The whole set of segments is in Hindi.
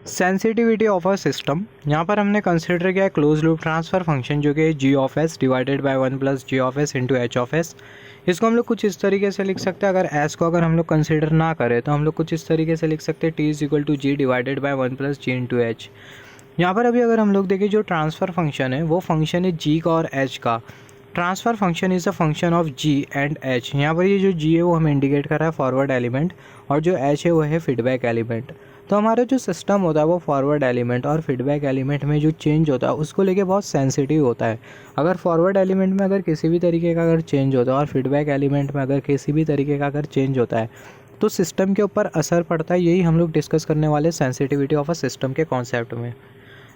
Sensitivity of a system. यहाँ पर हमने कंसिडर किया क्लोज लूप ट्रांसफ़र फंक्शन जो कि G of S divided by 1 plus G of S into H of S. इसको हम लोग कुछ इस तरीके से लिख सकते हैं, अगर एस को अगर हम लोग कंसिडर ना करें तो हम लोग कुछ इस तरीके से लिख सकते हैं T is equal to G divided by 1 plus G into H. यहाँ पर अभी अगर हम लोग देखें जो ट्रांसफ़र फंक्शन है वो फंक्शन है जी का और एच का। Transfer function is a function of G and H. यहाँ पर ये जो जी है वो हमें इंडिकेट कर रहा है फॉरवर्ड एलिमेंट और जो एच है वो है फीडबैक एलिमेंट। तो हमारा जो सिस्टम होता है वो फॉरवर्ड एलिमेंट और फीडबैक एलिमेंट में जो चेंज होता है उसको लेके बहुत सेंसिटिव होता है। अगर फॉरवर्ड एलिमेंट में अगर किसी भी तरीके का अगर चेंज होता है और फीडबैक एलिमेंट में अगर किसी भी तरीके का अगर चेंज होता है तो सिस्टम के ऊपर असर पड़ता है। यही हम लोग डिस्कस करने वाले सेंसिटिविटी ऑफ अ सिस्टम के कॉन्सेप्ट में।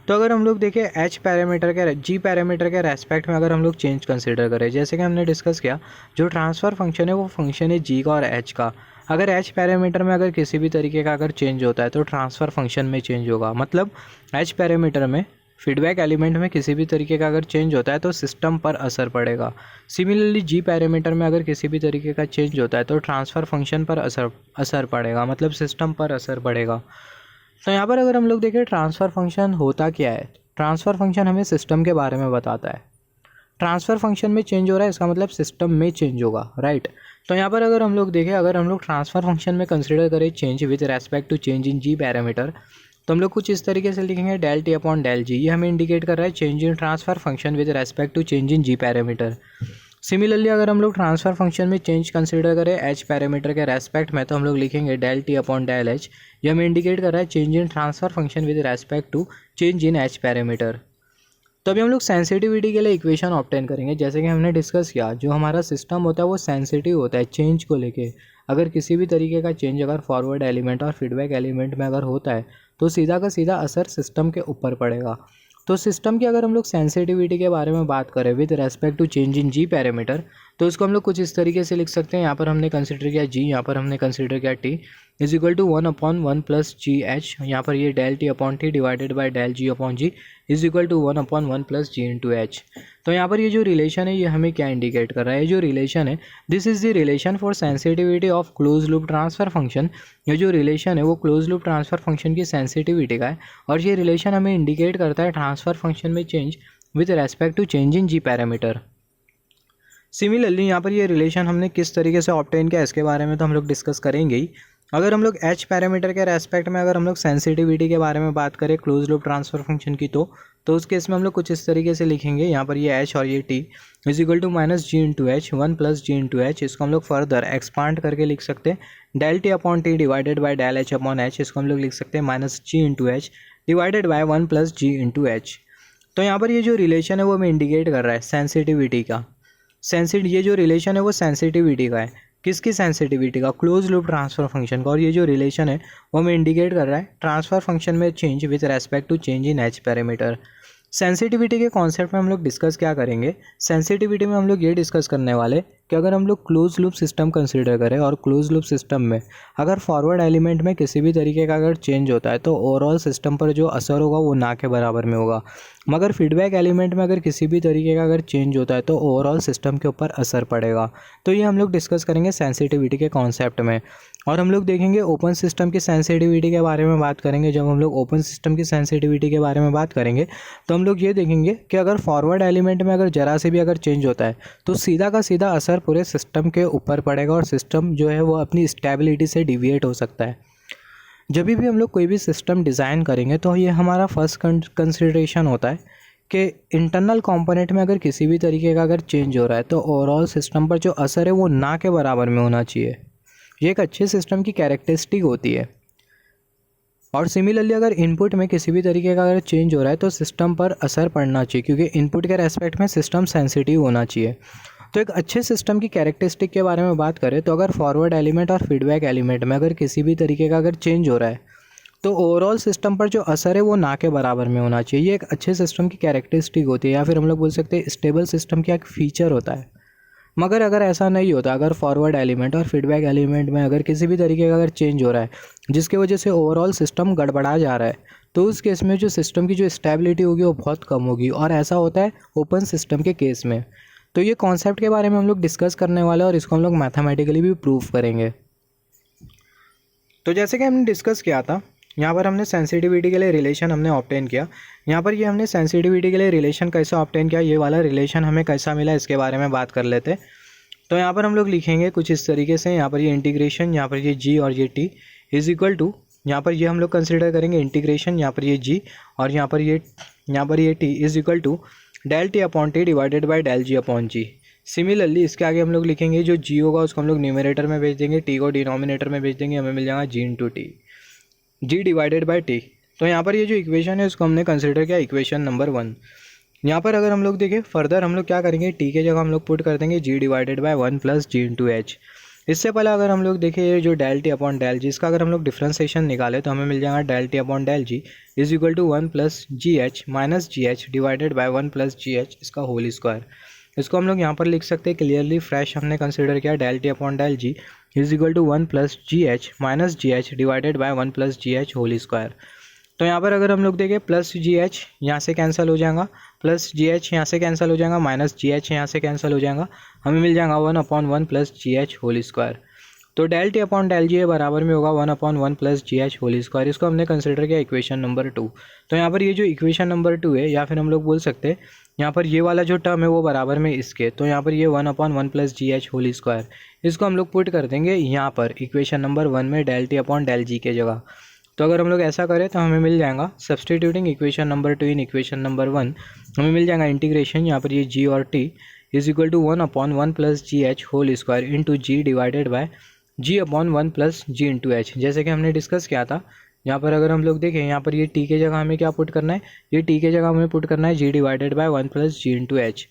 तो अगर हम लोग देखें एच पैरामीटर के जी पैरामीटर के रेस्पेक्ट में अगर हम लोग चेंज कंसीडर करें, जैसे कि हमने डिस्कस किया जो ट्रांसफ़र फंक्शन है वो फंक्शन है जी का और एच का। अगर एच पैरामीटर में अगर किसी भी तरीके का अगर चेंज होता है तो ट्रांसफ़र फंक्शन में चेंज होगा। मतलब एच पैरामीटर में फीडबैक एलिमेंट में किसी भी तरीके का अगर चेंज होता है तो सिस्टम पर असर पड़ेगा। सिमिलरली जी पैरामीटर में अगर किसी भी तरीके का चेंज होता है तो ट्रांसफ़र फंक्शन पर असर पड़ेगा, मतलब सिस्टम पर असर पड़ेगा। तो यहाँ पर अगर हम लोग देखें ट्रांसफ़र फंक्शन होता क्या है, ट्रांसफ़र फंक्शन हमें सिस्टम के बारे में बताता है। ट्रांसफ़र फंक्शन में चेंज हो रहा है इसका मतलब सिस्टम में चेंज होगा, राइट। तो यहाँ पर अगर हम लोग देखें, अगर हम लोग ट्रांसफ़र फंक्शन में कंसिडर करें change with respect to change in G parameter, तो हम लोग कुछ इस तरीके से लिखेंगे del T upon del G. ये हमें इंडिकेट कर रहा है change in transfer function with respect to change in G parameter. Similarly अगर हम लोग ट्रांसफ़र फंक्शन में चेंज कंसिडर करें एच पैरामीटर के रेस्पेक्ट में, तो हम लोग लिखेंगे del T upon del H. ये हमें इंडिकेट कर रहा है change in transfer function with respect to change in H parameter. तो अभी हम लोग सेंसिटिविटी के लिए इक्वेशन ऑब्टेन करेंगे। जैसे कि हमने डिस्कस किया जो हमारा सिस्टम होता है वो सेंसिटिव होता है चेंज को लेके। अगर किसी भी तरीके का चेंज अगर फॉरवर्ड एलिमेंट और फीडबैक एलिमेंट में अगर होता है तो सीधा का सीधा असर सिस्टम के ऊपर पड़ेगा। तो सिस्टम की अगर हम लोग सेंसिटिविटी के बारे में बात करें with respect to change in G parameter, तो इसको हम लोग कुछ इस तरीके से लिख सकते हैं। यहाँ पर हमने कंसिडर किया जी, यहाँ पर हमने कंसिडर किया T is equal to 1/1 plus G H. यहाँ पर ये del T upon T divided by del G upon G is equal to 1/1 plus G into H. तो यहाँ पर ये जो रिलेशन है ये हमें क्या इंडिकेट कर रहा है, जो रिलेशन है this is the relation for sensitivity of close loop transfer function. ये जो रिलेशन है वो क्लोज लूप ट्रांसफ़र फंक्शन की सेंसिटिविटी का है और ये रिलेशन हमें इंडिकेट करता है ट्रांसफ़र फंक्शन में change with respect to change in G parameter. Similarly यहाँ पर ये रिलेशन हमने किस तरीके से ऑब्टेन किया इसके बारे में तो हम लोग डिस्कस करेंगे ही। अगर हम लोग एच पैरामीटर के रेस्पेक्ट में अगर हम लोग सेंसिटिविटी के बारे में बात करें क्लोज लूप ट्रांसफ़र फंक्शन की, तो उस केस में हम लोग कुछ इस तरीके से लिखेंगे। यहाँ पर ये एच और ये T is equal to minus G into H 1 plus G into H. इसको हम लोग फर्दर एक्सपांड करके लिख सकते हैं del T upon T divided by del H upon H. इसको हम लोग लिख सकते हैं minus G into H divided by 1 plus G into H. तो यहाँ पर ये जो रिलेशन है वो हमें इंडिकेट कर रहा है सेंसिटिविटी का। ये जो रिलेशन है वो सेंसिटिविटी का है। किसकी सेंसिटिविटी का? क्लोज लूप ट्रांसफ़र फंक्शन का। और ये जो रिलेशन है वो हमें इंडिकेट कर रहा है ट्रांसफ़र फंक्शन में change with respect to change in H parameter. Sensitivity के कॉन्सेप्ट में हम लोग डिस्कस क्या करेंगे, सेंसिटिविटी में हम लोग ये डिस्कस करने वाले कि अगर हम लोग क्लोज लूप सिस्टम कंसीडर करें और क्लोज लूप सिस्टम में अगर फॉरवर्ड एलिमेंट में किसी भी तरीके का अगर चेंज होता है तो ओवरऑल सिस्टम पर जो असर होगा वो ना के बराबर में होगा। मगर फीडबैक एलिमेंट में अगर किसी भी तरीके का अगर चेंज होता है तो ओवरऑल सिस्टम के ऊपर असर पड़ेगा। तो ये हम लोग डिस्कस करेंगे सेंसिटिविटी के कॉन्सेप्ट में। और हम लोग देखेंगे ओपन सिस्टम की सेंसिटिविटी के बारे में बात करेंगे। जब हम लोग ओपन सिस्टम की सेंसिटिविटी के बारे में बात करेंगे तो हम लोग ये देखेंगे कि अगर फॉरवर्ड एलिमेंट में अगर जरा से भी अगर चेंज होता है तो सीधा का सीधा असर पूरे सिस्टम के ऊपर पड़ेगा और सिस्टम जो है वो अपनी स्टेबिलिटी से डिविएट हो सकता है। जब भी हम लोग कोई भी सिस्टम डिज़ाइन करेंगे तो ये हमारा फर्स्ट कंसिडरेशन होता है कि इंटरनल कंपोनेंट में अगर किसी भी तरीके का अगर चेंज हो रहा है तो ओवरऑल सिस्टम पर जो असर है वो ना के बराबर में होना चाहिए। ये एक अच्छे सिस्टम की कैरेक्टरिस्टिक होती है। और सिमिलरली अगर इनपुट में किसी भी तरीके का अगर चेंज हो रहा है तो सिस्टम पर असर पड़ना चाहिए, क्योंकि इनपुट के रेस्पेक्ट में सिस्टम सेंसिटिव होना चाहिए। तो एक अच्छे सिस्टम की कैरेक्टरिस्टिक के बारे में बात करें तो अगर फॉरवर्ड एलिमेंट और फीडबैक एलिमेंट में अगर किसी भी तरीके का अगर चेंज हो रहा है तो ओवरऑल सिस्टम पर जो असर है वो ना के बराबर में होना चाहिए। ये एक अच्छे सिस्टम की कैरेक्टरिस्टिक होती है, या फिर हम लोग बोल सकते हैं स्टेबल सिस्टम का एक फीचर होता है। मगर अगर ऐसा नहीं होता, अगर फॉरवर्ड एलिमेंट और फीडबैक एलिमेंट में अगर किसी भी तरीके का अगर चेंज हो रहा है जिसकी वजह से ओवरऑल सिस्टम गड़बड़ा जा रहा है, तो उस केस में जो सिस्टम की जो स्टेबिलिटी होगी वो बहुत कम होगी। और ऐसा होता है ओपन सिस्टम के केस में। तो ये कॉन्सेप्ट के बारे में हम लोग डिस्कस करने वाले हैं और इसको हम लोग मैथमेटिकली भी प्रूव करेंगे। तो जैसे कि हमने डिस्कस किया था, यहाँ पर हमने सेंसिटिविटी के लिए रिलेशन हमने ऑब्टेन किया। यहाँ पर ये हमने सेंसिटिविटी के लिए रिलेशन कैसे ऑब्टेन किया, ये वाला रिलेशन हमें कैसा मिला, इसके बारे में बात कर लेते। तो यहाँ पर हम लोग लिखेंगे कुछ इस तरीके से, यहाँ पर ये इंटीग्रेशन, यहाँ पर ये जी और ये टी इज इक्वल टू, यहाँ पर ये हम लोग कंसिडर करेंगे इंटीग्रेशन, यहाँ पर ये जी और यहाँ पर ये T is equal to del T upon T divided by del G upon G. Similarly इसके आगे हम लोग लिखेंगे जो जी होगा उसको हम लोग न्यूमरेटर में भेज देंगे, टी को डिनोमिनेटर में भेज देंगे, हमें मिल जाएगा G into T, G divided by T. तो यहाँ पर ये जो इक्वेशन है उसको हमने कंसिडर किया इक्वेशन नंबर 1। यहाँ पर अगर हम लोग देखें फर्दर हम लोग क्या करेंगे, टी के जगह हम लोग पुट कर देंगे G divided by 1 plus G into H. इससे पहले अगर हम लोग देखें ये जो del T upon del G, इसका अगर हम लोग डिफ्रेंसिएशन निकाले तो हमें मिल जाएगा del T upon del G is equal to 1 plus G H minus G H divided by 1 plus G H इसका होल स्क्वायर। इसको हम लोग यहाँ पर लिख सकते हैं क्लियरली फ्रेश हमने कंसिडर किया del T upon del G is equal to 1 plus G H minus G H divided by 1 plus G H whole square. तो यहाँ पर अगर हम लोग देखें प्लस जी एच यहाँ से कैंसिल हो जाएगा, प्लस जी एच यहाँ से कैंसिल हो जाएगा, माइनस जी एच यहाँ से कैंसिल हो जाएगा, हमें मिल जाएगा 1 upon 1 plus G H whole square. तो del T upon del G बराबर में होगा 1 upon 1 plus G H whole square. इसको हमने कंसिडर किया इक्वेशन नंबर 2। तो यहाँ पर ये जो इक्वेशन नंबर 2 है, या फिर हम लोग बोल सकते हैं यहाँ पर ये वाला जो टर्म है वो बराबर में इसके, तो यहाँ पर ये 1 upon 1 plus G H whole square, इसको हम लोग पुट कर देंगे यहाँ पर इक्वेशन नंबर 1 में डेल टी अपॉन डेल जी के जगह। तो अगर हम लोग ऐसा करें तो हमें मिल जाएगा substituting equation number 2 in equation number 1, हमें मिल जाएगा इंटीग्रेशन यहाँ पर ये जी और T is equal to 1 upon 1 plus G H whole square into G divided by G upon 1 plus G into H, जैसे कि हमने डिस्कस किया था। यहाँ पर अगर हम लोग देखें यहाँ पर ये टी के जगह हमें क्या पुट करना है, ये टी के जगह हमें पुट करना है G divided by 1 plus G into H.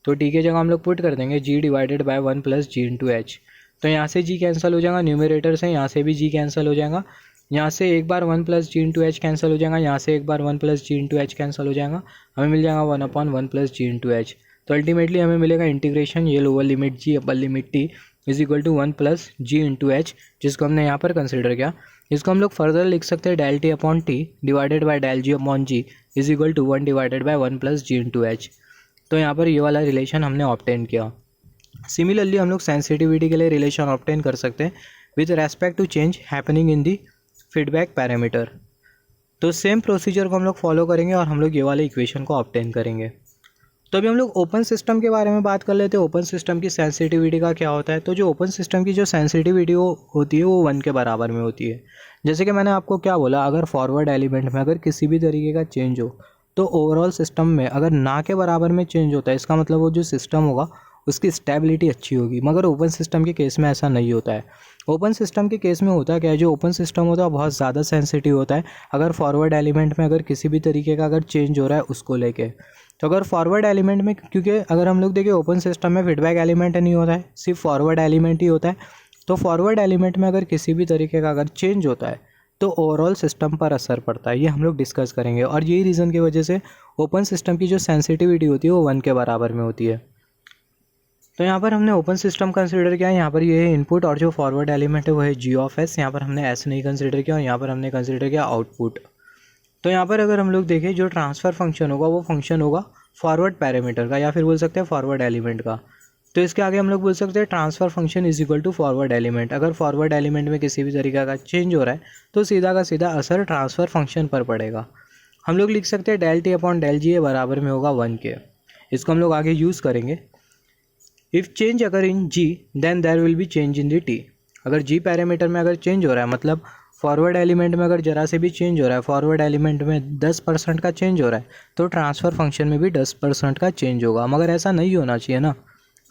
तो टी के जगह हम लोग पुट कर देंगे G divided by 1 plus G into H. तो यहाँ से जी कैंसिल हो जाएगा न्यूमरेटर से, यहाँ से भी जी कैंसिल हो जाएगा, यहाँ से एक बार 1 plus G into H cancel हो जाएगा, यहाँ से एक बार 1 plus G into H cancel हो जाएगा, हमें मिल जाएगा 1 upon 1 plus G into H. तो अल्टीमेटली हमें मिलेगा इंटीग्रेशन ये lower limit G upper limit T is equal to 1 plus G into H, जिसको हमने यहाँ पर कंसिडर किया। इसको हम लोग फर्दर लिख सकते हैं del T upon T divided by del G upon G is equal to 1 divided by 1 plus G into H. तो यहाँ पर ये वाला रिलेशन हमने ऑब्टेन किया। सिमिलरली हम लोग सेंसिटिविटी के लिए रिलेशन ऑब्टेन कर सकते हैं with respect to change happening in the feedback parameter. तो सेम प्रोसीजर को हम लोग फॉलो करेंगे और हम लोग ये वाले इक्वेशन को ऑब्टेन करेंगे। तो अभी हम लोग ओपन सिस्टम के बारे में बात कर लेते हैं। ओपन सिस्टम की सेंसिटिविटी का क्या होता है, तो जो ओपन सिस्टम की जो सेंसिटिविटी होती है वो 1 के बराबर में होती है। जैसे कि मैंने आपको क्या बोला, अगर फॉरवर्ड एलिमेंट में अगर किसी भी तरीके का चेंज हो तो ओवरऑल सिस्टम में अगर ना के बराबर में चेंज होता है, इसका मतलब वो जो सिस्टम होगा उसकी स्टेबिलिटी अच्छी होगी। मगर ओपन सिस्टम के केस में ऐसा नहीं होता है। ओपन सिस्टम के केस में होता क्या है, जो ओपन सिस्टम होता है बहुत ज़्यादा सेंसिटिव होता है अगर फॉरवर्ड एलिमेंट में अगर किसी भी तरीके का अगर चेंज हो रहा है उसको लेके। तो अगर फॉरवर्ड एलिमेंट में, क्योंकि अगर हम लोग देखें ओपन सिस्टम में फीडबैक एलिमेंट नहीं होता है, सिर्फ फॉरवर्ड एलिमेंट ही होता है। तो फॉरवर्ड एलिमेंट में अगर किसी भी तरीके का अगर चेंज होता है तो ओवरऑल सिस्टम पर असर पड़ता है, ये हम लोग डिस्कस करेंगे। और यही रीज़न की वजह से ओपन सिस्टम की जो सेंसिटिविटी होती है वो 1 के बराबर में होती है। तो यहाँ पर हमने ओपन सिस्टम कंसिडर किया, यहाँ पर ये है इनपुट और जो फॉरवर्ड एलिमेंट है वो है जी ऑफ एस। यहाँ पर हमने एस नहीं कंसिडर किया और यहाँ पर हमने कंसिडर किया आउटपुट। तो यहाँ पर अगर हम लोग देखें जो ट्रांसफ़र फंक्शन होगा वो फंक्शन होगा फॉरवर्ड पैरामीटर का, या फिर बोल सकते हैं फॉरवर्ड एलिमेंट का। तो इसके आगे हम लोग बोल सकते हैं transfer function is equal to forward element. अगर फॉरवर्ड एलिमेंट में किसी भी तरीके का चेंज हो रहा है तो सीधा का सीधा असर ट्रांसफ़र फंक्शन पर पड़ेगा। हम लोग लिख सकते हैं del T upon del G बराबर में होगा 1 के। इसको हम लोग आगे यूज़ करेंगे। इफ़ चेंज अगर in G then there will be change in the T. अगर जी पैरामीटर में अगर चेंज हो रहा है, मतलब फॉरवर्ड एलिमेंट में अगर जरा से भी चेंज हो रहा है, फॉरवर्ड एलिमेंट में 10% का चेंज हो रहा है तो ट्रांसफ़र फंक्शन में भी 10% का चेंज होगा। मगर ऐसा नहीं होना चाहिए ना।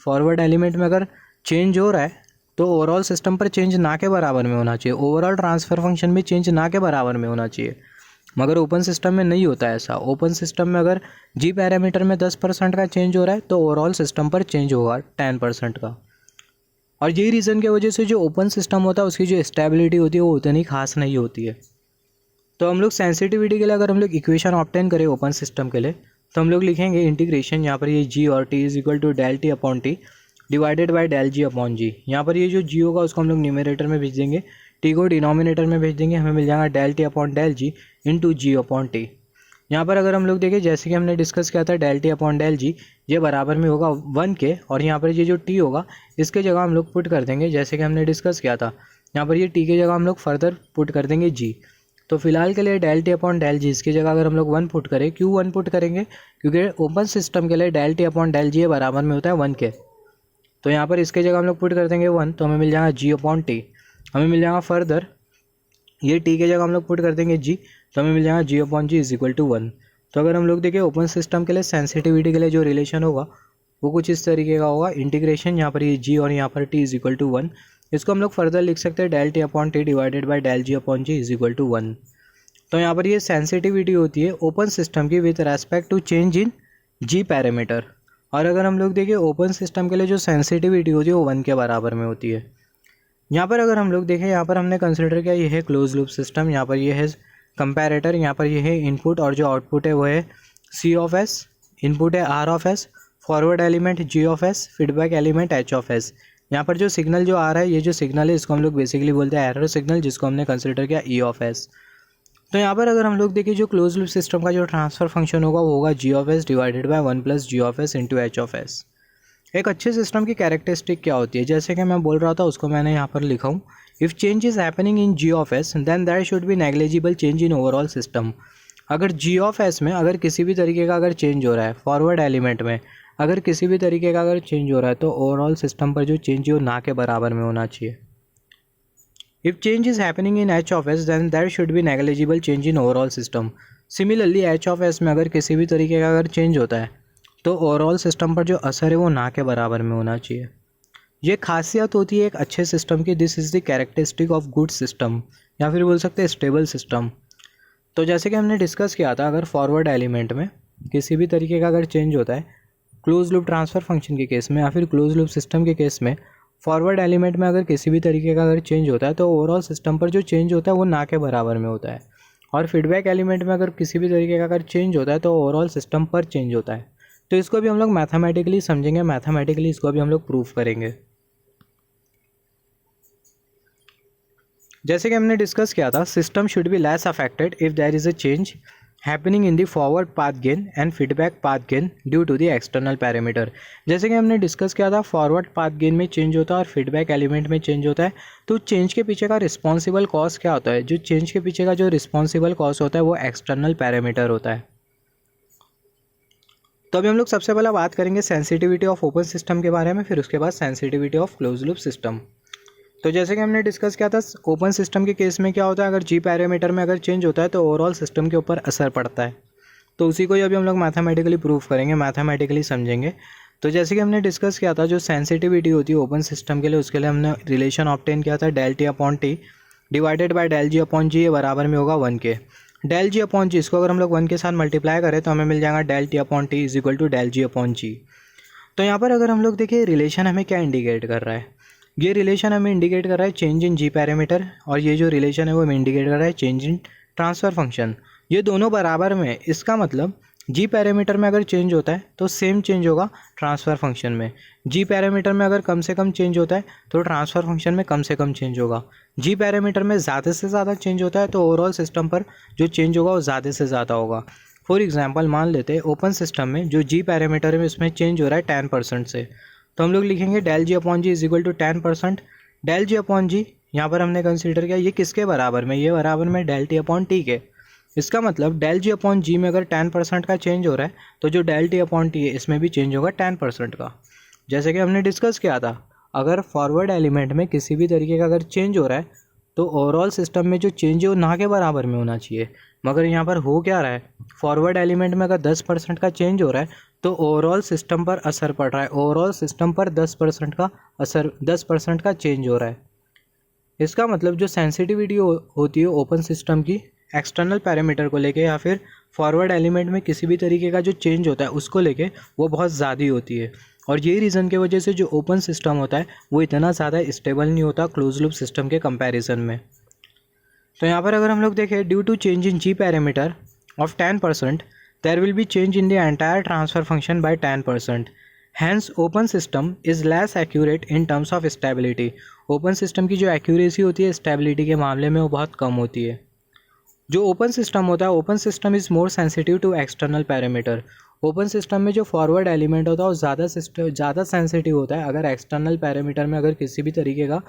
फॉरवर्ड एलिमेंट में अगर चेंज हो रहा है तो ओवरऑल सिस्टम पर चेंज ना के बराबर में होना चाहिए, ओवरऑल ट्रांसफ़र फंक्शन में चेंज ना के बराबर में होना चाहिए। मगर ओपन सिस्टम में नहीं होता ऐसा। ओपन सिस्टम में अगर जी पैरामीटर में 10% का चेंज हो रहा है तो ओवरऑल सिस्टम पर चेंज होगा 10% का। और यही रीज़न की वजह से जो ओपन सिस्टम होता है उसकी जो स्टेबिलिटी होती है वो उतनी खास नहीं होती है। तो हम लोग सेंसिटिविटी के लिए अगर हम लोग इक्वेशन ऑब्टेन करें ओपन सिस्टम के लिए तो हम लोग लिखेंगे इंटीग्रेशन, यहाँ पर ये जी और T is equal to del T upon T divided by del G upon G. यहाँ पर ये जो जी होगा उसको हम लोग न्यूमरेटर में भेज देंगे, टी को डिनोमिनेटर में भेज देंगे, हमें मिल जाएगा डेल टी अपॉन डेल जी इंटू जी अपॉन टी। यहाँ पर अगर हम लोग देखें जैसे कि हमने डिस्कस किया था del T upon del G ये बराबर में होगा 1 के, और यहाँ पर ये जो टी होगा इसके जगह हम लोग पुट कर देंगे जैसे कि हमने डिस्कस किया था। यहाँ पर ये टी के जगह हम लोग फर्दर पुट कर देंगे जी। तो फिलहाल के लिए डेल टी अपॉन डेल जी, इसकी जगह अगर हम लोग 1 पुट करें, क्यों 1 पुट करेंगे, क्योंकि ओपन सिस्टम के लिए del T upon del G बराबर में होता है 1 के। तो यहाँ पर इसके जगह हम लोग पुट कर देंगे 1, तो हमें मिल जाएगा जी अपॉन टी। हमें मिल जाएगा फर्दर ये टी के जगह हम लोग पुट कर देंगे जी, तो हमें मिल जाएगा G upon G is equal to 1। तो अगर हम लोग देखें ओपन सिस्टम के लिए सेंसिटिविटी के लिए जो रिलेशन होगा वो कुछ इस तरीके का होगा, इंटीग्रेशन यहाँ पर ये जी और यहाँ पर टी इज इक्वल टू 1। इसको हम लोग फर्दर लिख सकते हैं del T upon T divided by del G upon G is equal to 1। तो यहाँ पर ये सेंसिटिविटी होती है ओपन सिस्टम की with respect to change in G parameter. और अगर हम लोग देखें ओपन सिस्टम के लिए जो सेंसिटिविटी होती है वो 1 के बराबर में होती है। यहाँ पर अगर हम लोग देखें, यहाँ पर हमने कंसिडर किया ये है क्लोज लूप सिस्टम, यहाँ पर ये है कंपैरेटर, यहाँ पर ये है इनपुट और जो आउटपुट है वो है सी ऑफ एस, इनपुट है R of S, forward element G of S, feedback element H of S. यहाँ पर जो सिग्नल जो आ रहा है, ये जो सिग्नल है इसको हम लोग बेसिकली बोलते हैं एरर सिग्नल, जिसको हमने कंसिडर किया ई ऑफ एस। तो यहाँ पर अगर हम लोग देखें जो क्लोज लूप सिस्टम का जो ट्रांसफर फंक्शन होगा वो होगा G of S divided by 1 plus G of S into H of S. एक अच्छे सिस्टम की कैरेक्टरिस्टिक क्या होती है, जैसे कि मैं बोल रहा था उसको मैंने यहाँ पर लिखा हूँ, if change is happening in G of S then that should be negligible change in overall system. अगर जी ऑफ एस में अगर किसी भी तरीके का अगर चेंज हो रहा है, फॉरवर्ड एलिमेंट में अगर किसी भी तरीके का अगर चेंज हो रहा है, तो ओवरऑल सिस्टम पर जो चेंज है वो ना के बराबर में होना चाहिए। If change is happening in H of S then that should be negligible change in overall system. Similarly H of S में अगर किसी भी तरीके का अगर चेंज होता है तो ओवरऑल सिस्टम पर जो असर है वो ना के बराबर में होना चाहिए। ये खासियत होती है एक अच्छे सिस्टम की, this is the characteristic of good system, या फिर बोल सकते हैं स्टेबल सिस्टम। तो जैसे कि हमने डिस्कस किया था, अगर फॉरवर्ड एलिमेंट में किसी भी तरीके का अगर चेंज होता है क्लोज लूप ट्रांसफ़र फंक्शन के केस में या फिर क्लोज लूप सिस्टम के केस में, फॉरवर्ड एलिमेंट में अगर किसी भी तरीके का अगर चेंज होता है तो ओवरऑल सिस्टम पर जो चेंज होता है वो ना के बराबर में होता है। और फीडबैक एलिमेंट में अगर किसी भी तरीके का अगर चेंज होता है तो ओवरऑल सिस्टम पर चेंज होता है। तो इसको भी हम लोग मैथमेटिकली समझेंगे, मैथमेटिकली इसको भी हम लोग प्रूफ करेंगे। जैसे कि हमने डिस्कस किया था, system should be less affected if there is a change happening in the forward path gain and feedback path gain due to the external parameter. जैसे कि हमने डिस्कस किया था, फॉरवर्ड पाथ गेन में चेंज होता है और फीडबैक एलिमेंट में चेंज होता है, तो चेंज के पीछे का रिस्पॉन्सिबल कॉज क्या होता है, जो चेंज के पीछे का जो रिस्पॉन्सिबल कॉज होता है वो एक्सटर्नल पैरामीटर होता है। तो अभी हम लोग सबसे पहले बात करेंगे सेंसिटिविटी ऑफ ओपन सिस्टम के बारे में, फिर उसके बाद sensitivity of close loop system. तो जैसे कि हमने डिस्कस किया था, ओपन सिस्टम के केस में क्या होता है, अगर जी पैरामीटर में अगर चेंज होता है तो ओवरऑल सिस्टम के ऊपर असर पड़ता है। तो उसी को ही अभी हम लोग मैथमेटिकली प्रूफ करेंगे, मैथमेटिकली समझेंगे। तो जैसे कि हमने डिस्कस किया था, जो सेंसिटिविटी होती है ओपन सिस्टम के लिए, उसके लिए हमने रिलेशन ऑब्टेन किया था del T upon T divided by del G upon G, ये बराबर में होगा 1 के। डेल जी अपॉन जी, इसको अगर हम लोग 1 के साथ मल्टीप्लाई करें तो हमें मिल जाएगा del T upon T is equal to del G upon G. तो यहाँ पर अगर हम लोग देखें रिलेशन हमें क्या इंडिकेट कर रहा है, ये रिलेशन हमें इंडिकेट कर रहा है चेंज इन जी पैरामीटर, और ये जो रिलेशन है वो हमें इंडिकेट कर रहा है चेंज इन ट्रांसफ़र फंक्शन। ये दोनों बराबर में, इसका मतलब जी पैरामीटर में अगर चेंज होता है तो सेम चेंज होगा ट्रांसफ़र फंक्शन में। जी पैरामीटर में अगर कम से कम चेंज होता है तो ट्रांसफ़र फंक्शन में कम से कम चेंज होगा। जी पैरामीटर में ज़्यादा से ज़्यादा चेंज होता है तो ओवरऑल सिस्टम पर जो चेंज होगा वो ज़्यादा से ज़्यादा होगा। फॉर एग्जांपल मान लेते हैं ओपन सिस्टम में जो जी पैरामीटर है उसमें चेंज हो रहा है 10% से, तो हम लोग लिखेंगे del G upon G is equal to 10%। Del G upon G यहाँ पर हमने कंसीडर किया ये किसके बराबर में, ये बराबर में डेल टी अपॉन टी के। इसका मतलब डेल जी अपॉन जी में अगर 10% का चेंज हो रहा है तो जो डेल टी अपॉन टी है इसमें भी चेंज होगा 10% का। जैसे कि हमने डिस्कस किया था, अगर फॉरवर्ड एलिमेंट में किसी भी तरीके का अगर चेंज हो रहा है तो ओवरऑल सिस्टम में जो चेंज है वो ना के बराबर में होना चाहिए, मगर यहाँ पर हो क्या रहा है, फॉरवर्ड एलिमेंट में अगर 10% का चेंज हो रहा है तो ओवरऑल सिस्टम पर असर पड़ रहा है, ओवरऑल सिस्टम पर 10% का असर, 10% का चेंज हो रहा है। इसका मतलब जो सेंसिटिविटी होती है ओपन सिस्टम की एक्सटर्नल पैरामीटर को लेके या फिर फॉरवर्ड एलिमेंट में किसी भी तरीके का जो चेंज होता है उसको लेके वो बहुत ज़्यादा होती है, और यही रीज़न की वजह से जो ओपन सिस्टम होता है वो इतना ज़्यादा स्टेबल नहीं होता क्लोज लूप सिस्टम के कंपैरिजन में। तो यहाँ पर अगर हम लोग देखें, due to change in G parameter of 10% there will be change in the entire transfer function by 10%। Hence open system is less accurate in terms of stability. Open system की जो एक्यूरेसी होती है स्टेबिलिटी के मामले में वो बहुत कम होती है। जो ओपन सिस्टम होता है, open system is more sensitive to external parameter. Open system में जो फॉरवर्ड एलिमेंट होता है वो ज़्यादा सेंसिटिव होता है अगर एक्सटर्नल पैरामीटर में अगर किसी भी तरीके का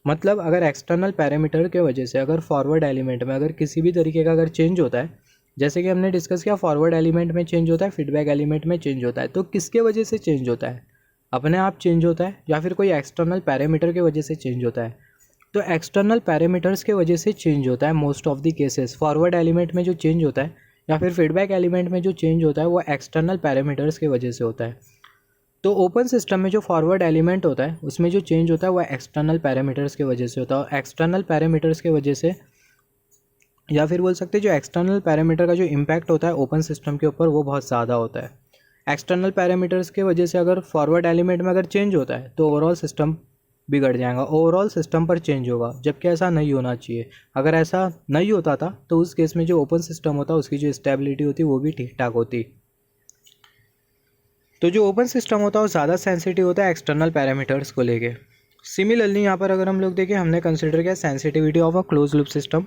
मतलब अगर एक्सटर्नल पैरामीटर के वजह से अगर फॉरवर्ड एलिमेंट में अगर किसी भी तरीके का अगर चेंज होता है, जैसे कि हमने डिस्कस किया फॉरवर्ड एलिमेंट में चेंज होता है, फीडबैक एलिमेंट में चेंज होता है, तो किसके वजह से चेंज होता है? अपने आप चेंज होता है या फिर कोई एक्सटर्नल पैरामीटर के वजह से चेंज होता है? तो एक्सटर्नल पैरामीटर्स के वजह से चेंज होता है most of the cases. Forward element में जो चेंज होता है या फिर फीडबैक एलिमेंट में जो चेंज होता है वो एक्सटर्नल पैरामीटर्स की वजह से होता है। तो ओपन सिस्टम में जो फॉरवर्ड एलिमेंट होता है उसमें जो चेंज होता है वो एक्सटर्नल पैरामीटर्स की वजह से होता है, और एक्सटर्नल पैरामीटर्स की वजह से या फिर बोल सकते हैं जो एक्सटर्नल पैरामीटर का जो इम्पैक्ट होता है ओपन सिस्टम के ऊपर वो बहुत ज़्यादा होता है। एक्सटर्नल पैरामीटर्स के वजह से अगर फॉरवर्ड एलिमेंट में अगर चेंज होता है तो ओवरऑल सिस्टम बिगड़ जाएगा, ओवरऑल सिस्टम पर चेंज होगा, जबकि ऐसा नहीं होना चाहिए। अगर ऐसा नहीं होता था तो उस केस में जो ओपन सिस्टम होता उसकी जो स्टेबिलिटी होती वो भी ठीक ठाक होती। तो जो ओपन सिस्टम होता है वो ज़्यादा सेंसिटिव होता है एक्सटर्नल पैरामीटर्स को लेके। सिमिलरली यहाँ पर अगर हम लोग देखें, हमने कंसिडर किया sensitivity of a close loop system,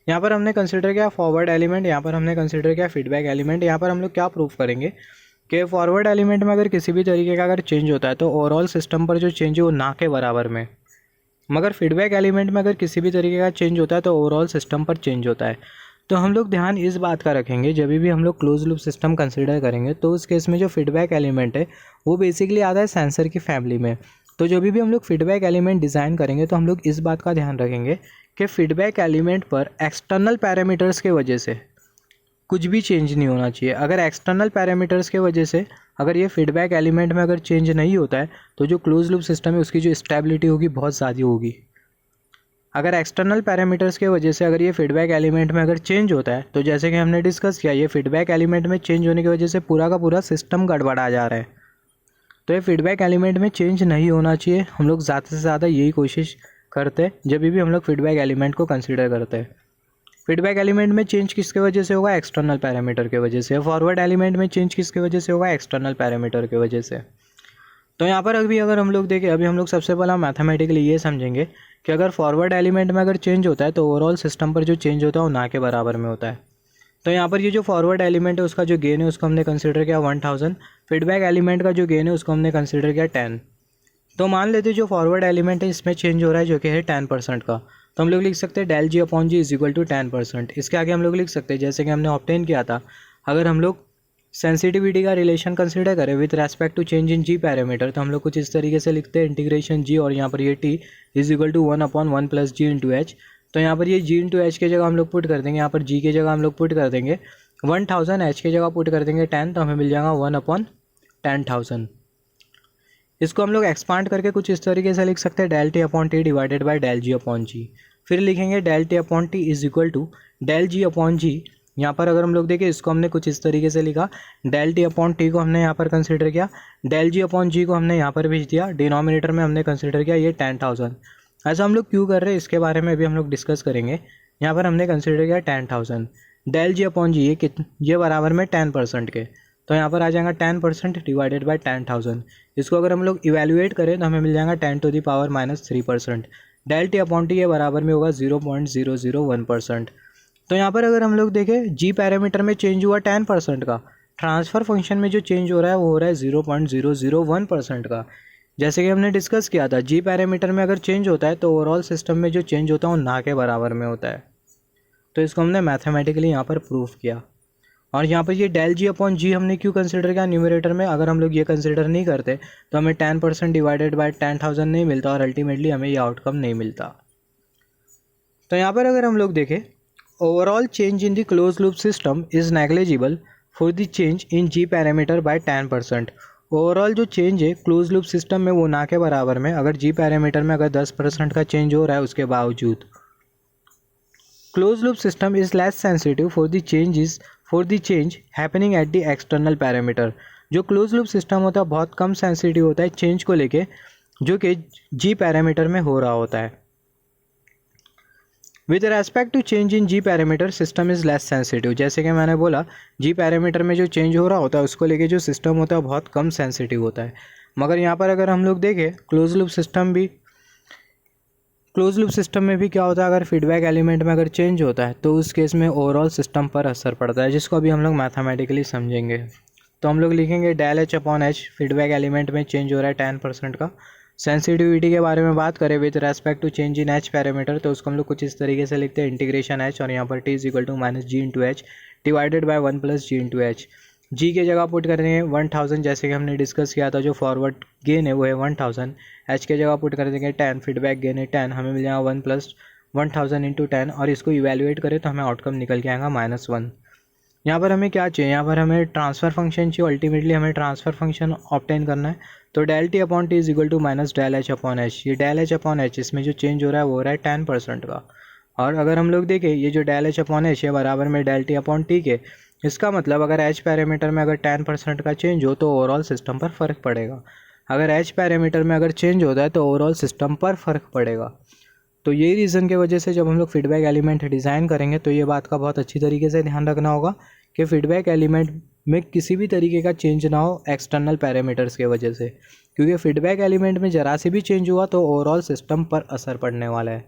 यहाँ पर हमने कंसिडर किया फॉरवर्ड एलिमेंट, यहाँ पर हमने कंसिडर किया फीडबैक एलिमेंट। यहाँ पर हम लोग क्या प्रूफ करेंगे कि फॉरवर्ड एलिमेंट में अगर किसी भी तरीके का अगर चेंज होता है तो ओवरऑल सिस्टम पर जो चेंज है वो ना के बराबर में, मगर फीडबैक एलिमेंट में अगर किसी भी तरीके का चेंज होता है तो ओवरऑल सिस्टम पर चेंज होता है। तो हम लोग ध्यान इस बात का रखेंगे जब भी हम लोग क्लोज लूप सिस्टम कंसिडर करेंगे, तो उस केस में जो फीडबैक एलिमेंट है वो बेसिकली आता है सेंसर की फैमिली में। तो जब भी हम लोग फीडबैक एलिमेंट डिज़ाइन करेंगे तो हम लोग इस बात का ध्यान रखेंगे कि फीडबैक एलिमेंट पर एक्सटर्नल पैरामीटर्स के वजह से कुछ भी चेंज नहीं होना चाहिए। अगर एक्सटर्नल पैरामीटर्स के वजह से अगर ये फीडबैक एलिमेंट में अगर चेंज नहीं होता है तो जो क्लोज लूप सिस्टम है उसकी जो स्टेबिलिटी होगी बहुत ज़्यादा होगी। अगर एक्सटर्नल पैरामीटर्स के वजह से अगर ये फीडबैक एलिमेंट में अगर चेंज होता है तो जैसे कि हमने डिस्कस किया, ये फीडबैक एलिमेंट में चेंज होने की वजह से पूरा का पूरा सिस्टम गड़बड़ा जा रहा है। तो ये फीडबैक एलिमेंट में चेंज नहीं होना चाहिए। हम लोग ज़्यादा से ज़्यादा यही कोशिश करते हैं जब भी हम लोग फीडबैक एलिमेंट को कंसिडर करते हैं। फीडबैक एलिमेंट में चेंज किसके वजह से होगा? एक्सटर्नल पैरामीटर के वजह से। फॉरवर्ड एलिमेंट में चेंज किसके वजह से होगा? एक्सटर्नल पैरामीटर की वजह से। तो यहाँ पर अगर हम लोग देखें, अभी हम लोग सबसे पहला मैथमेटिकली ये समझेंगे कि अगर फॉरवर्ड एलिमेंट में अगर चेंज होता है तो ओवरऑल सिस्टम पर जो चेंज होता है वो ना के बराबर में होता है। तो यहाँ पर ये जो फॉरवर्ड एलिमेंट है उसका जो गेन है उसको हमने कंसिडर किया 1000। फीडबैक एलिमेंट का जो गेन है उसको हमने कंसिडर किया 10। तो मान लेते जो फॉरवर्ड एलिमेंट है इसमें चेंज हो रहा है जो कि है 10% का, तो हम लोग लिख सकते हैं del g upon G is equal to 10%। इसके आगे हम लोग लिख सकते हैं जैसे कि हमने ऑब्टेन किया था, अगर हम लोग सेंसिटिविटी का रिलेशन कंसिडर करें with respect to change in G parameter, तो हम लोग कुछ इस तरीके से लिखते हैं इंटीग्रेशन जी और यहाँ पर ये T is equal to 1/1 plus G into H. तो यहाँ पर ये जी इंटू एच की जगह हम लोग पुट कर देंगे, यहाँ पर जी की जगह हम लोग पुट कर देंगे 1000, एच की जगह पुट कर देंगे 10, तो हमें मिल जाएगा 1/10,000। इसको हम लोग एक्सपांड करके कुछ इस तरीके से लिख सकते हैं del t upon T divided by del g upon G. फिर लिखेंगे del t upon T is equal to del g upon G. यहाँ पर अगर हम लोग देखें इसको हमने कुछ इस तरीके से लिखा, del t अपॉन टी को हमने यहाँ पर कंसिडर किया, del g अपॉन जी को हमने यहाँ पर भेज दिया, डिनोमिनेटर में हमने कंसिडर किया ये 10,000। ऐसा हम लोग क्यों कर रहे हैं इसके बारे में भी हम लोग डिस्कस करेंगे। यहाँ पर हमने कंसिडर किया 10,000, del g अपॉन जी ये बराबर में 10% के, तो यहाँ पर आ जाएगा 10% डिवाइडेड बाई 10,000। इसको अगर हम लोग इवेल्युएट करें तो हमें मिल जाएगा 10⁻³ del t अपॉन टी ये बराबर में होगा 0.001%। तो यहाँ पर अगर हम लोग देखें जी पैरामीटर में चेंज हुआ 10% का, ट्रांसफ़र फंक्शन में जो चेंज हो रहा है वो हो रहा है 0.001% का। जैसे कि हमने डिस्कस किया था जी पैरामीटर में अगर चेंज होता है तो ओवरऑल सिस्टम में जो चेंज होता है वो ना के बराबर में होता है। तो इसको हमने मैथमेटिकली यहाँ पर प्रूफ किया। और यहाँ पर ये del g अपॉन जी हमने क्यों कंसिडर किया न्यूमरेटर में, अगर हम लोग ये कंसिडर नहीं करते तो हमें 10% डिवाइडेड बाय 10,000 नहीं मिलता और अल्टीमेटली हमें ये आउटकम नहीं मिलता। तो यहाँ पर अगर हम लोग देखें, overall change in the close loop system is negligible for the change in G parameter by 10%। Overall जो चेंज है क्लोज लूप सिस्टम में वो ना के बराबर में, अगर जी पैरामीटर में अगर 10% का चेंज हो रहा है उसके बावजूद। Close loop system is less sensitive for the change happening at the external parameter. जो क्लोज लूप सिस्टम होता है बहुत कम सेंसिटिव होता है चेंज को लेके जो कि जी पैरामीटर में हो रहा होता है। With respect to change in G parameter system is less sensitive. जैसे कि मैंने बोला जी पैरामीटर में जो चेंज हो रहा होता है उसको लेके जो सिस्टम होता है बहुत कम सेंसिटिव होता है। मगर यहाँ पर अगर हम लोग देखें क्लोज लूप सिस्टम में भी क्या होता है, अगर फीडबैक एलिमेंट में अगर चेंज होता है तो उस केस में ओवरऑल सिस्टम पर असर पड़ता है, जिसको अभी हम लोग मैथमेटिकली समझेंगे। तो हम लोग लिखेंगे del h upon H, feedback element में चेंज हो रहा है 10% का, सेंसिटिविटी के बारे में बात करें with respect to change in H parameter, तो उसको हम लोग कुछ इस तरीके से लिखते हैं इंटीग्रेशन एच, और यहाँ पर T is equal to minus G into H divided by 1 plus G into H. G के जगह पुट करेंगे 1000, जैसे कि हमने डिस्कस किया था, जो फॉरवर्ड गेन है वो है 1000। एच के जगह पुट कर देंगे 10, फीडबैक गेन है 10, हमें मिल जाएगा 1 प्लस 1000 इंटू 10, और इसको इवेल्युएट करें तो हमें आउटकम निकल के आएगा -1। यहाँ पर हमें क्या चाहिए, यहाँ पर हमें ट्रांसफ़र फंक्शन चाहिए, अल्टीमेटली हमें ट्रांसफ़र फंक्शन ऑब्टेन करना है। तो del T upon T is equal to minus del H upon H. ये डेल एच अपॉन एच, इसमें जो चेंज हो रहा है वो हो रहा है 10% का, और अगर हम लोग देखें ये जो डेल एच अपॉन एच है बराबर में डेल टी अपॉन टी के, इसका मतलब अगर एच पैरामीटर में अगर 10% का चेंज हो तो ओवरऑल सिस्टम पर फ़र्क पड़ेगा। अगर एच पैरामीटर में अगर चेंज होता है तो ओवरऑल सिस्टम पर फ़र्क पड़ेगा। तो यही रीज़न की वजह से जब हम लोग फीडबैक एलिमेंट डिज़ाइन करेंगे तो ये बात का बहुत अच्छी तरीके से ध्यान रखना होगा कि फीडबैक एलिमेंट में किसी भी तरीके का चेंज ना हो एक्सटर्नल पैरामीटर्स के वजह से, क्योंकि फीडबैक एलिमेंट में ज़रा सी भी चेंज हुआ तो ओवरऑल सिस्टम पर असर पड़ने वाला है।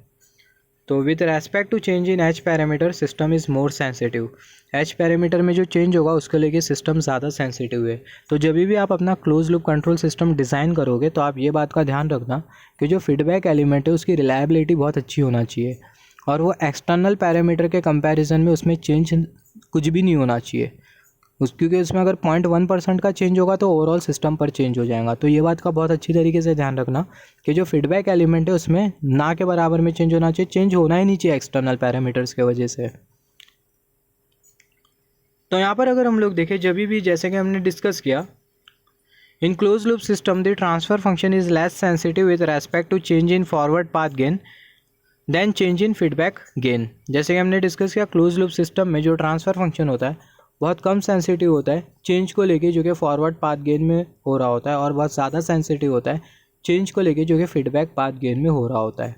तो with respect to change in H parameter system is more sensitive. H parameter में जो चेंज होगा उसके लेके सिस्टम ज़्यादा सेंसिटिव है। तो जब भी आप अपना close loop control system design करोगे तो आप ये बात का ध्यान रखना कि जो फीडबैक एलिमेंट है उसकी रिलायबिलिटी बहुत अच्छी होना चाहिए, और वो एक्सटर्नल पैरामीटर के कंपैरिजन में उसमें चेंज कुछ भी नहीं होना चाहिए क्योंकि उसमें अगर 0.1% का चेंज होगा तो ओवरऑल सिस्टम पर चेंज हो जाएगा। तो ये बात का बहुत अच्छी तरीके से ध्यान रखना कि जो फीडबैक एलिमेंट है उसमें ना के बराबर में चेंज होना चाहिए, चेंज होना ही नहीं चाहिए एक्सटर्नल पैरामीटर्स के वजह से। तो यहाँ पर अगर हम लोग देखें जब भी जैसे कि हमने डिस्कस किया, in close loop system the transfer function is less sensitive with respect to change in forward path gain than change in feedback gain. जैसे कि हमने डिस्कस किया क्लोज लूप सिस्टम में जो ट्रांसफ़र फंक्शन होता है बहुत कम सेंसिटिव होता है चेंज को लेके जो कि फॉरवर्ड पाथ गेन में हो रहा होता है, और बहुत ज़्यादा सेंसिटिव होता है चेंज को लेके जो कि फीडबैक पाथ गेन में हो रहा होता है।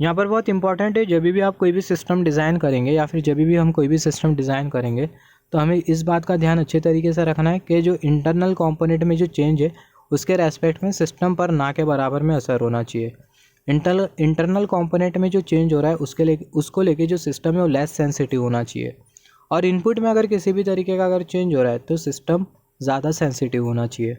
यहाँ पर बहुत इंपॉर्टेंट है जब भी आप कोई भी सिस्टम डिज़ाइन करेंगे या फिर जब भी हम कोई भी सिस्टम डिज़ाइन करेंगे तो हमें इस बात का ध्यान अच्छे तरीके से रखना है कि जो इंटरनल कंपोनेंट में जो चेंज है उसके रेस्पेक्ट में सिस्टम पर ना के बराबर में असर होना चाहिए। इंटरनल कंपोनेंट में जो चेंज हो रहा है उसको लेके जो सिस्टम है वो लेस सेंसिटिव होना चाहिए, और इनपुट में अगर किसी भी तरीके का अगर चेंज हो रहा है तो सिस्टम ज़्यादा सेंसिटिव होना चाहिए।